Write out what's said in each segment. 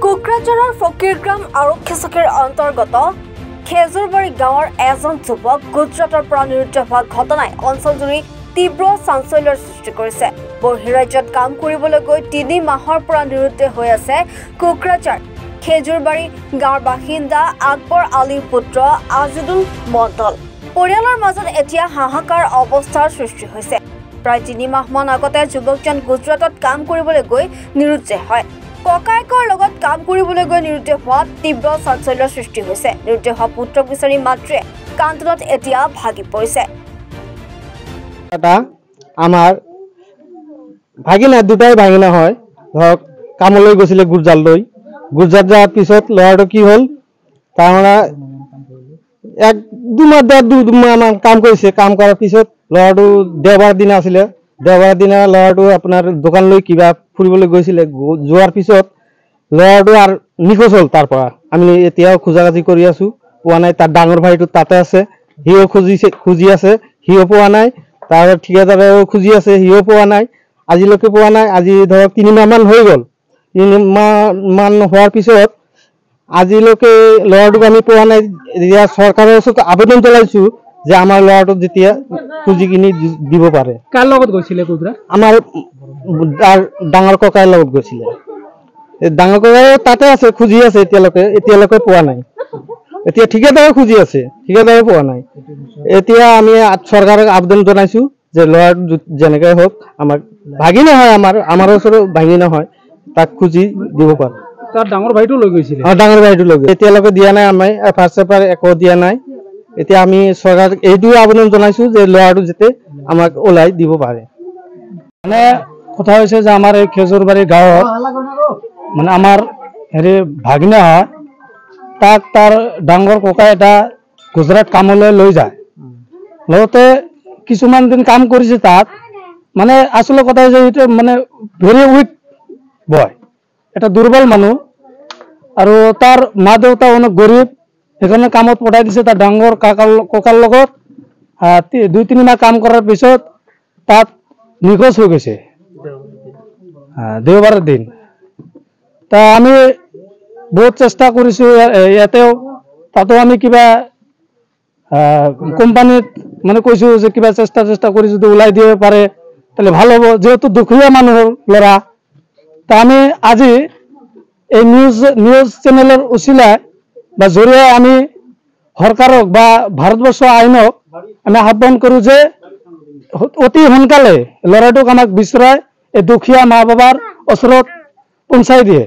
কোকৰাঝাৰৰ ফকীৰগ্ৰাম আৰক্ষী চকীৰ অন্তৰ্গত খেজুৰবাৰী গাঁৱৰ এজন যুৱক গুজৰাটৰ পৰা নিৰুদ্ধ হোৱা ঘটনাই অঞ্চলজুৰি তীব্ৰ চাঞ্চল্যৰ সৃষ্টি কৰিছে। বহিৰাজ্যত কাম কৰিবলৈ গৈ ৩ মাহৰ পৰা নিৰুদ্ধ হৈ আছে কোকৰাঝাৰ খেজুৰবাৰী গাঁৱৰ বাসিন্দা আকবৰ আলীৰ পুত্ৰ আজিদুল মণ্ডল। পৰিয়ালৰ মাজত এতিয়া হাহাকাৰ অৱস্থাৰ সৃষ্টি হৈছে। প্ৰায় ৩ মাহমান আগতে যুৱকজন গুজৰাটত কাম কৰিবলৈ গৈ নিৰুদ্ধ হয়। ককায়েকৰ লগত কাম কৰিবলৈ গৈ নিৰুদ্ধ হোৱাত তীব্ৰ চাঞ্চল্যৰ সৃষ্টি হৈছে। নিৰুদ্ধ হোৱা পুত্ৰক বিচাৰি মাতৃয়ে কান্দোনত এতিয়া ভাগি পৰিছে। আমাৰ ভাগিনা দুটাই ভাগিনা হয়, ধৰক কামলৈ গৈছিলে গুজৰাটলৈ। গুজৰাট যোৱাৰ পিছত ল'ৰাটো কি হ'ল, তাৰমানে 1-2 মাহ কাম কৰিছে। কাম কৰাৰ পিছত ল'ৰাটো দেওবাৰ দিনা আছিলে, দেওবাৰ দিনা ল'ৰাটো আপোনাৰ দোকানলৈ কিবা ফুৰিবলৈ গৈছিলে। যোৱাৰ পিছত ল'ৰাটো আৰু নিখোজ হ'ল। তাৰ পৰা আমি এতিয়াও খোজাখুজি কৰি আছো, পোৱা নাই। তাৰ ডাঙৰ ভাইটো তাতে আছে, সিও খুজি আছে, সিও পোৱা নাই। তাৰ ঠিকাদাৰেও খুজি আছে, সিও পোৱা নাই, আজিলৈকে পোৱা নাই। আজি ধৰক 3 মাহমান হৈ গ'ল। 3 মাহমান হোৱাৰ পিছত আজিলৈকে ল'ৰাটোক আমি পোৱা নাই। এতিয়া চৰকাৰৰ ওচৰত আবেদন জনাইছো যে আমাৰ ল'ৰাটোক যেতিয়া খুজি কিনি দিব পাৰে। কাৰ লগত গৈছিলে গুজৰাট? আমাৰ ডাঙৰ ককাইৰ লগত গৈছিলে। ডাঙৰ ককাই তাতে আছে, খুজি আছে, এতিয়ালৈকে পোৱা নাই। এতিয়া ঠিকাদাৰে খুজি আছে, ঠিকাদাৰে পোৱা নাই। এতিয়া আমি চৰকাৰক আবেদন জনাইছো যে ল'ৰাটো যেনেকৈ হওক, আমাৰ ভাগিনা হয়, আমাৰ ওচৰত ভাগিনা হয়, তাক খুজি দিব পাৰে। তাৰ ডাঙৰ ভাইটো লৈ গৈছিলে? ডাঙৰ ভাইটো লৈ গৈছে। এতিয়ালৈকে দিয়া নাই, আমি এফআইআৰ একো দিয়া নাই। এতিয়া আমি চৰকাৰক এইটোৱে আবেদন জনাইছো যে ল'ৰাটো যাতে আমাক ওলাই দিব পাৰে। মানে কথা হৈছে যে আমাৰ এই খেজুৰবাৰী গাঁৱত মানে আমাৰ ভাগিনা হয়, তাক তাৰ ডাঙৰ ককাই এটা গুজৰাট কামলৈ লৈ যায়। লগতে কিছুমান দিন কাম কৰিছে তাত। মানে আচল কথা হৈছে এইটো মানে ভেৰি উইক বয়, এটা দুৰ্বল মানুহ। আৰু তাৰ মা দেউতা অনেক গৰীব, সেইকাৰণে কামত পঠাই দিছে তাৰ ডাঙৰ ককাৰ লগত। 2-3 মাহ কাম কৰাৰ পিছত তাত নিখোজ হৈ গৈছে দেওবাৰৰ দিন। তা আমি বহুত চেষ্টা কৰিছো ইয়াতেও, তাতো আমি কিবা কোম্পানীত মানে কৈছো যে কিবা চেষ্টা কৰি যদি ওলাই দিব পাৰে তাহলে ভাল হ'ব, যেহেতু দুখীয়া মানুহৰ ল'ৰা। তা আমি আজি এই নিউজ চেনেলৰ উচিলায় বা জৰিয়ে আমি চৰকাৰক বা ভাৰতবৰ্ষ আইনক আমি আহ্বান কৰো যে অতি সোনকালে ল'ৰাটোক আমাক বিচৰাই এই দুখীয়া মা বাবাৰ ওচৰত পঞ্চাই দিয়ে।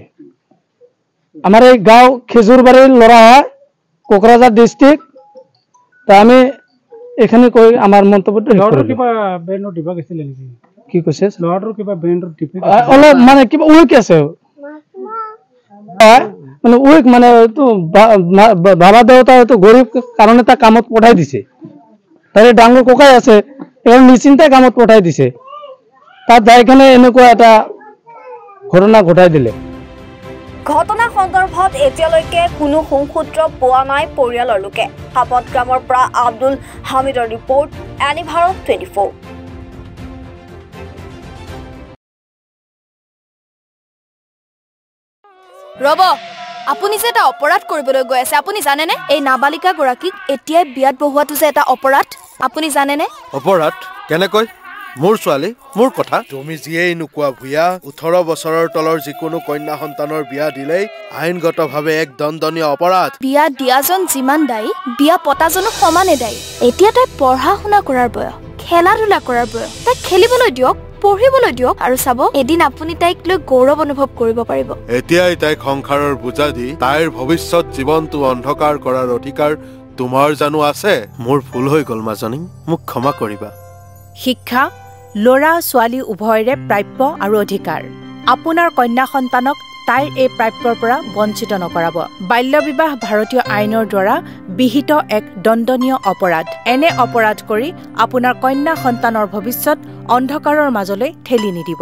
আমাৰ এই গাঁও খেজুৰবাৰীৰ ল'ৰা হয়, কোকৰাঝাৰ ডিষ্ট্ৰিক্ট। তা আমি এখানে কৈ আমাৰ মন্তব্যটো কিবা ব্ৰেইনৰ ডিফেক্ট আছিল নেকি? কি কৈছে? ল'ৰাটোৰ কিবা ব্ৰেইনৰ ডিফেক্ট অলপ মানে কিবা উইক আছে, মানে উইক মানে বাবা দেউতা হয়তো গৰীব কাৰণে তাক কামত পঠাই দিছে। তাৰে ডাঙৰ ককাই আছে, এবাৰ নিশ্চিন্তায় কামত পঠাই দিছে। তাত যাইখানে এনেকুৱা এটা ঘটনা ঘটাই দিলে। ঘটনা সন্দৰ্ভত এতিয়ালৈকে কোনো সংসূত্ৰ পোৱা নাই পৰিয়ালৰ লোকে। হাপত গ্ৰামৰ পৰা আব্দুল হামিদৰ ৰিপৰ্ট, এনি ভাৰত 24। ৰব, আপুনি যে এটা অপৰাধ কৰিবলৈ গৈ আছে, আপুনি জানেনে? এই নাবালিকা গৰাকীক এতিয়াই বিয়াত বহোৱাটো যে এটা অপৰাধ, আপুনি জানেনে? অপৰাধ কেনেকৈ? মোৰ ছোৱালী, মোৰ কথা। তুমি যিয়েই নোকোৱা ভূঞা, 18 বছৰৰ তলৰ যিকোনো কন্যা সন্তানৰ বিয়া দিলেই আইনগতভাৱে এক দণ্ডনীয় অপৰাধ। বিয়া দিয়াজন যিমান দায়ী, বিয়া পতাজনো সমানে দায়ী। এতিয়া তাই পঢ়া শুনা কৰাৰ বয়স, খেলা ধূলা কৰাৰ বয়স। তাইক খেলিবলৈ দিয়ক, পঢ়িবলৈ দিয়ক, আৰু চাব এদিন আপুনি তাইক লৈ গৌৰৱ অনুভৱ কৰিব পাৰিব। এতিয়াই তাইক সংসাৰৰ বোজা দি তাইৰ ভৱিষ্যত জীৱনটো অন্ধকাৰ কৰাৰ অধিকাৰ তোমাৰ জানো আছে? মোৰ ভুল হৈ গ'ল মাজনী, মোক ক্ষমা কৰিবা। শিক্ষা ল'ৰা ছোৱালী উভয়ৰে প্ৰাপ্য আৰু অধিকাৰ। আপোনাৰ কন্যা সন্তানক তাইৰ এই প্ৰাপ্যৰ পৰা বঞ্চিত নকৰাব। বাল্য বিবাহ ভাৰতীয় আইনৰ দ্বাৰা বিহিত এক দণ্ডনীয় অপৰাধ। এনে অপৰাধ কৰি আপোনাৰ কন্যা সন্তানৰ ভৱিষ্যত অন্ধকাৰৰ মাজলৈ ঠেলি নিদিব।